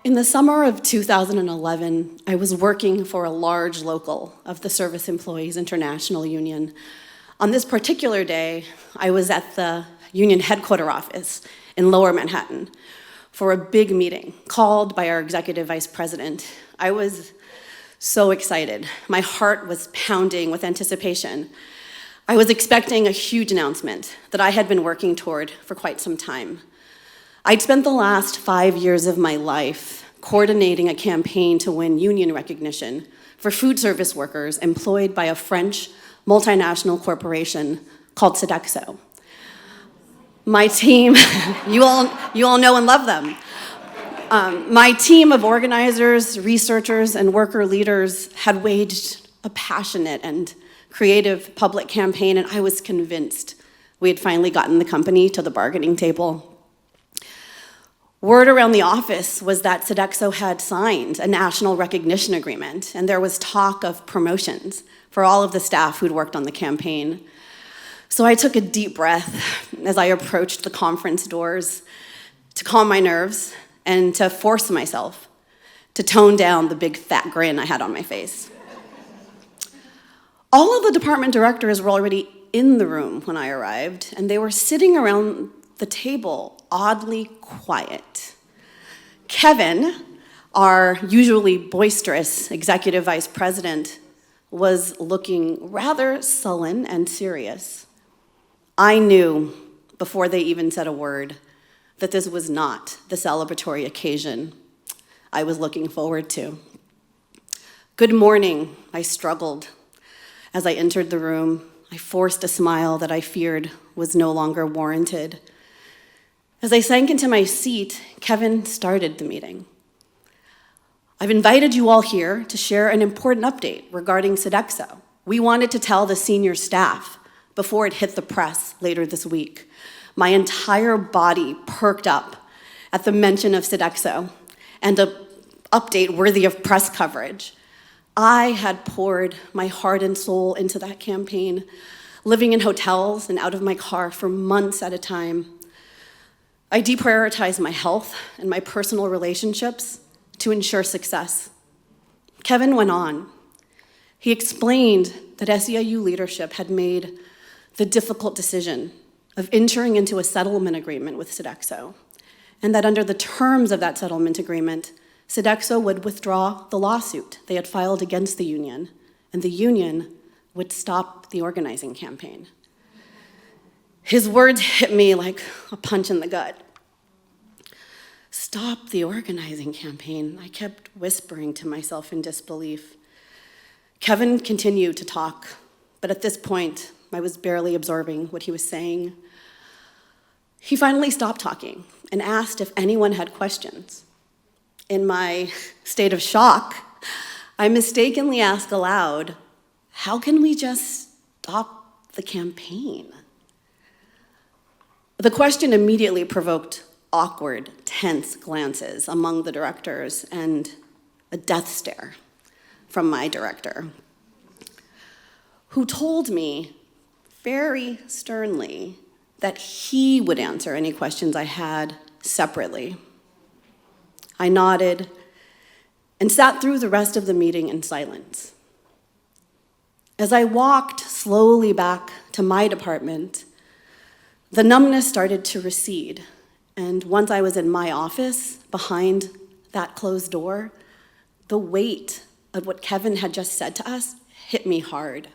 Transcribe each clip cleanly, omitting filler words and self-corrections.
In the summer of 2011, I was working for a large local of the Service Employees International Union. On this particular day, I was at the union headquarters office in Lower Manhattan for a big meeting called by our executive vice president. I was so excited. My heart was pounding with anticipation. I was expecting a huge announcement that I had been working toward for quite some time. I'd spent the last 5 years of my life coordinating a campaign to win union recognition for food service workers employed by a French multinational corporation called Sodexo. My team, you all know and love them. My team of organizers, researchers, and worker leaders had waged a passionate and creative public campaign, and I was convinced we had finally gotten the company to the bargaining table. Word around the office was that Sodexo had signed a national recognition agreement, and there was talk of promotions for all of the staff who'd worked on the campaign. So I took a deep breath as I approached the conference doors to calm my nerves and to force myself to tone down the big fat grin I had on my face. All of the department directors were already in the room when I arrived, and they were sitting around the table, oddly quiet. Kevin, our usually boisterous executive vice president, was looking rather sullen and serious. I knew, before they even said a word, that this was not the celebratory occasion I was looking forward to. "Good morning," I struggled. As I entered the room, I forced a smile that I feared was no longer warranted. As I sank into my seat, Kevin started the meeting. "I've invited you all here to share an important update regarding Sodexo. We wanted to tell the senior staff before it hit the press later this week." My entire body perked up at the mention of Sodexo and an update worthy of press coverage. I had poured my heart and soul into that campaign, living in hotels and out of my car for months at a time. I deprioritized my health and my personal relationships to ensure success. Kevin went on. He explained that SEIU leadership had made the difficult decision of entering into a settlement agreement with Sodexo, and that under the terms of that settlement agreement, Sodexo would withdraw the lawsuit they had filed against the union, and the union would stop the organizing campaign. His words hit me like a punch in the gut. "Stop the organizing campaign," I kept whispering to myself in disbelief. Kevin continued to talk, but at this point, I was barely absorbing what he was saying. He finally stopped talking and asked if anyone had questions. In my state of shock, I mistakenly asked aloud, "How can we just stop the campaign?" The question immediately provoked awkward, tense glances among the directors and a death stare from my director, who told me very sternly that he would answer any questions I had separately. I nodded and sat through the rest of the meeting in silence. As I walked slowly back to my department, the numbness started to recede, and once I was in my office, behind that closed door, the weight of what Kevin had just said to us hit me hard.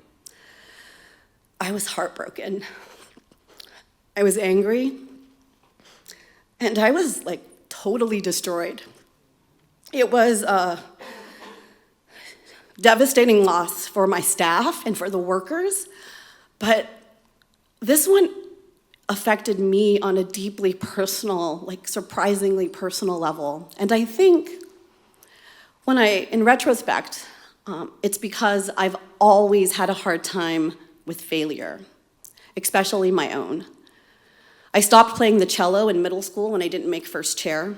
I was heartbroken. I was angry, and I was totally destroyed. It was a devastating loss for my staff and for the workers, but this one affected me on a deeply personal, surprisingly personal level. And I think in retrospect, it's because I've always had a hard time with failure, especially my own. I stopped playing the cello in middle school when I didn't make first chair,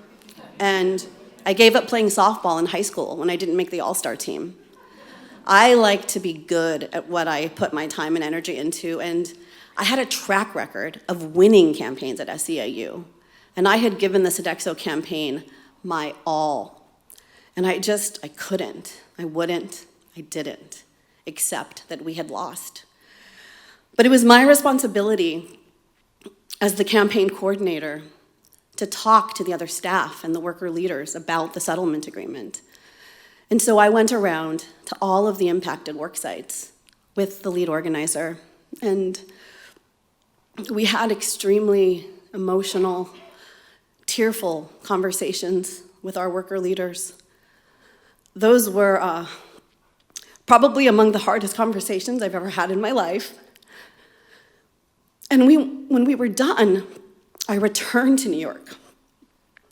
and I gave up playing softball in high school when I didn't make the all-star team. I like to be good at what I put my time and energy into, and I had a track record of winning campaigns at SEIU, and I had given the Sodexo campaign my all And I couldn't, I wouldn't, I didn't accept that we had lost. But it was my responsibility as the campaign coordinator to talk to the other staff and the worker leaders about the settlement agreement. And so I went around to all of the impacted work sites with the lead organizer, and we had extremely emotional, tearful conversations with our worker leaders. Those were probably among the hardest conversations I've ever had in my life. And when we were done, I returned to New York,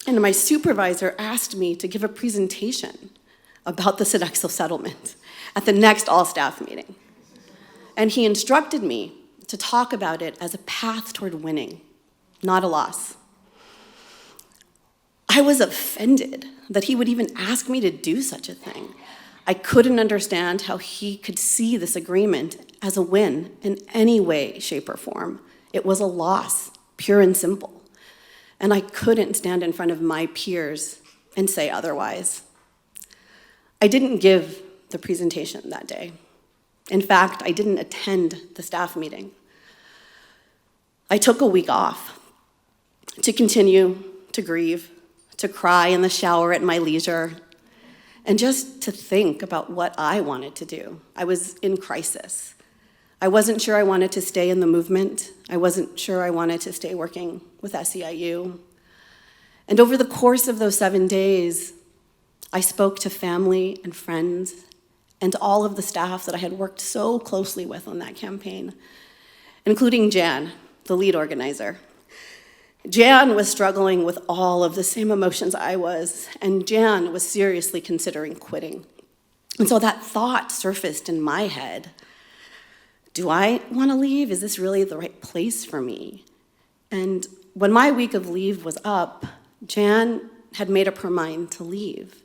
and my supervisor asked me to give a presentation about the Sodexo settlement at the next all-staff meeting. And he instructed me to talk about it as a path toward winning, not a loss. I was offended that he would even ask me to do such a thing. I couldn't understand how he could see this agreement as a win in any way, shape, or form. It was a loss, pure and simple. And I couldn't stand in front of my peers and say otherwise. I didn't give the presentation that day. In fact, I didn't attend the staff meeting. I took a week off to continue to grieve, to cry in the shower at my leisure, and just to think about what I wanted to do. I was in crisis. I wasn't sure I wanted to stay in the movement. I wasn't sure I wanted to stay working with SEIU. And over the course of those 7 days, I spoke to family and friends and all of the staff that I had worked so closely with on that campaign, including Jan, the lead organizer. Jan was struggling with all of the same emotions I was, and Jan was seriously considering quitting. And so that thought surfaced in my head. Do I want to leave? Is this really the right place for me? And when my week of leave was up, Jan had made up her mind to leave.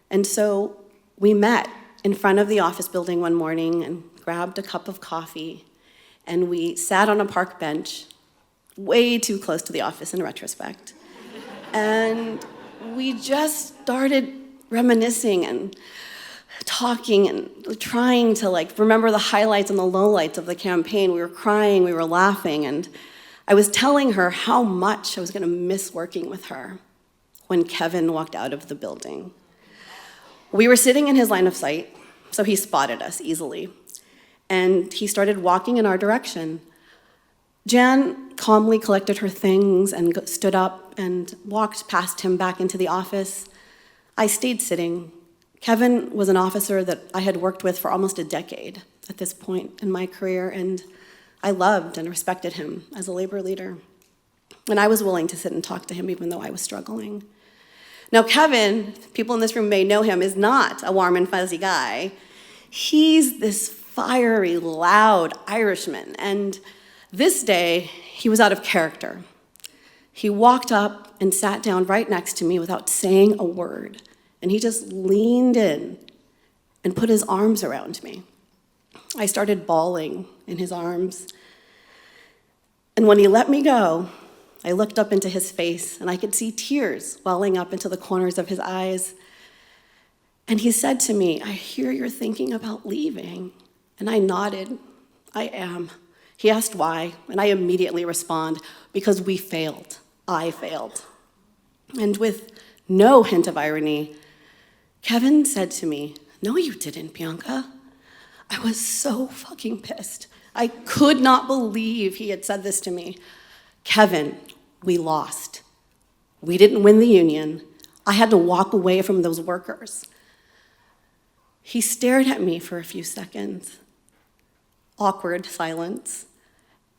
And so we met in front of the office building one morning and grabbed a cup of coffee, and we sat on a park bench, way too close to the office in retrospect. And we just started reminiscing and talking and trying to remember the highlights and the lowlights of the campaign. We were crying, we were laughing, and I was telling her how much I was gonna miss working with her when Kevin walked out of the building. We were sitting in his line of sight, so he spotted us easily, and he started walking in our direction. Jan calmly collected her things and stood up and walked past him back into the office. I stayed sitting. Kevin was an officer that I had worked with for almost a decade at this point in my career, and I loved and respected him as a labor leader. And I was willing to sit and talk to him even though I was struggling. Now, Kevin, people in this room may know him, is not a warm and fuzzy guy. He's this fiery, loud Irishman, and this day, he was out of character. He walked up and sat down right next to me without saying a word, and he just leaned in and put his arms around me. I started bawling in his arms, and when he let me go, I looked up into his face, and I could see tears welling up into the corners of his eyes. And he said to me, "I hear you're thinking about leaving." And I nodded. "I am." He asked why, and I immediately respond, "Because we failed. I failed." And with no hint of irony, Kevin said to me, "No, you didn't, Bianca." I was so fucking pissed. I could not believe he had said this to me. "Kevin, we lost. We didn't win the union. I had to walk away from those workers." He stared at me for a few seconds. Awkward silence.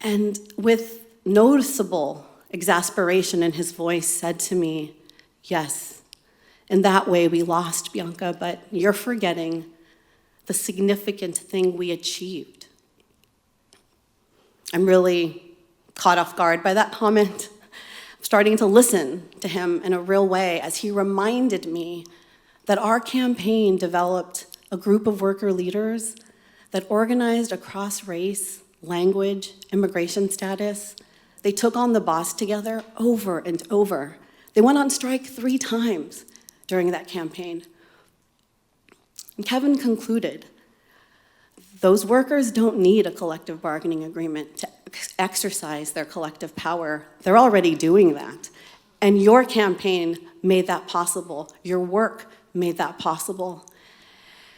And with noticeable exasperation in his voice said to me, "Yes, in that way we lost, Bianca, but you're forgetting the significant thing we achieved." I'm really caught off guard by that comment. I'm starting to listen to him in a real way as he reminded me that our campaign developed a group of worker leaders that organized across race, language, immigration status. They took on the boss together over and over. They went on strike 3 times during that campaign. And Kevin concluded, those workers don't need a collective bargaining agreement to exercise their collective power. They're already doing that. And your campaign made that possible. Your work made that possible.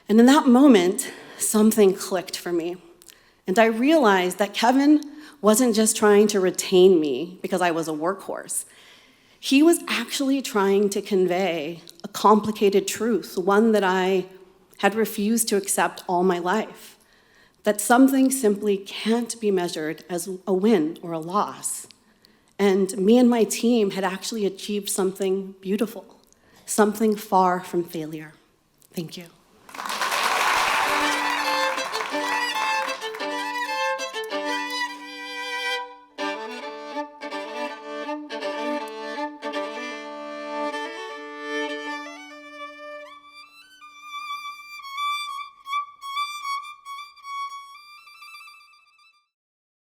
And in that moment, something clicked for me. And I realized that Kevin wasn't just trying to retain me because I was a workhorse. He was actually trying to convey a complicated truth, one that I had refused to accept all my life, that something simply can't be measured as a win or a loss. And me and my team had actually achieved something beautiful, something far from failure. Thank you.